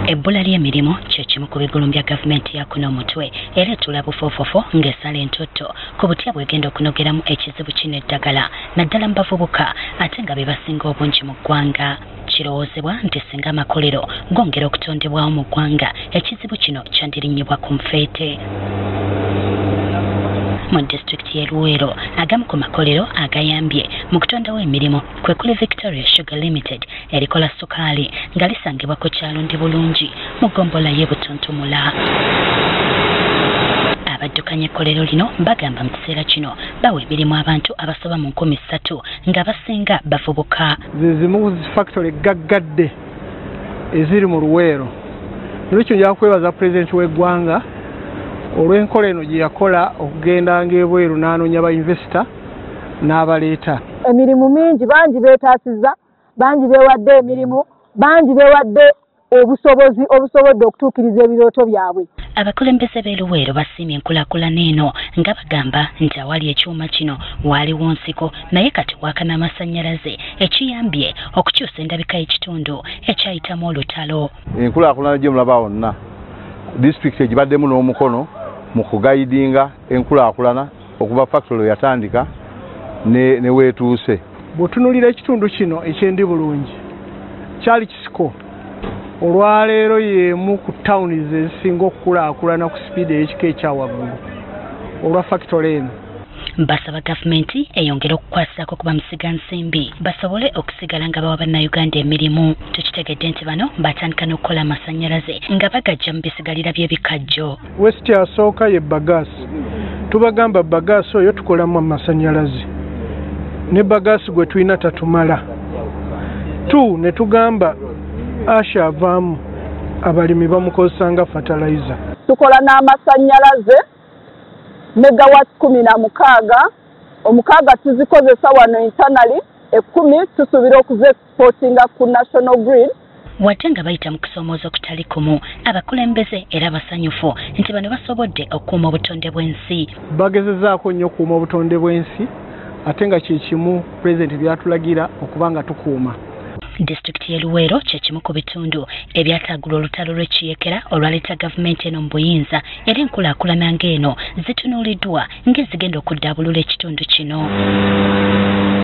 Ebbula ly'emirimu kye kimu ku bigulumu bya gavumenti ya kuno omutwe era etula bufofofo ng'esala entoto ku butya bw'egenda okunogeramu ekizibu kino eddagala naddala mu bavubuka ate nga be basinga obungi mu ggwanga. Kirowoozebwa nti singa amakolero gongera okutondebwawo mu ggwanga ekizibu kino kyandirinyibwa ku nfeete. Mu disitulikiti y'e Luweero agamu ku makolero agayambye mu kutondawo emirimu kwe kuli Victoria Sugar Limited erikola sukaali nga lisangibwa ku kyalo Ndi Bulungi mu ggombolola y'e Butuntumula. Abaddukanya ekkolero lino bagamba mu kiseera kino bawa emirimu abantu abasoba mu 3,000 nga basinga bavubuka. Zimu factory gaggadde eziri mu Luweero. Lwekyo nja kwebaza Pulezidenti w'eggwanga olw'enkola eno gye yakola okugenda ng'ebweru n'anoonya ba investor n'abaleeta. Emirimu mingi bangi beetaasizza, bangi beewadde emirimu, bangi beewadde obusobozi obusobodde okutuukiriza ebirooto byabwe. Abakulembeze b'e Luweero basiimye enkulaakulana eno nga bagamba nti awali ekyuma kino waaliwo nsiko naye kati waaka n'amasannyalaze ekiyambye okukyusa endabika y'ekitundu ekyayitamu olutalo. Enkulaakulana gye mulaba wonna disitulikiti egibaddemu n'omukono mu kugayidinga enkulaakulana okuva factory yatandika ne weetuuse. Bw'otunuulira ekitundu kino eky'Endi Bulungi kyali kisiko. Olwaleero y'emu ku tawuni ezisinga okukulaakulana ku sipiidi ey'ekika ekyawaggulu olwa factory eno. Basaba gavumenti eyongera okukwasako ku bamusigansimbi basobole okusigala nga bawa bannayuganda emirimu. Tukitegedde nti bano batandika n'okukola amasannyalaze nga bagajja mu bisigalira by'ebikajjo. West asooka ye bagaasi. Tubagamba bagaasi oyo tukolamu amasannyalaze. Ne bagaasi gwe tulina tatumala. Ne tugamba Asha avaamu abalimi bamukozesa nga fertilizer. Tukola n'amasannyalaze megawatts 16, omukaaga tuzikozesa wano internally, 10 tusuubira okuziexportinga ku national grid. Wadde nga bayita mu kusoomooza okutali kumu, abakulembeze era basanyufu nti bano basobodde okukuuma obutonde bw'ensi. Bagezezaako nnyo okukuuma obutonde bw'ensi ate nga kye kimu Pulezidenti byatulagira okuba nga tukuuma. Disitulikiti y'e Luweero kye kimu ku bitundu ebyataagula olutalo lw'ekiyekera olwaleeta gavumenti eno mu buyinza era enkulaakulana ng'eno zitunuuliddwa ng'ezigenda okuddaabulula ekitundu kino.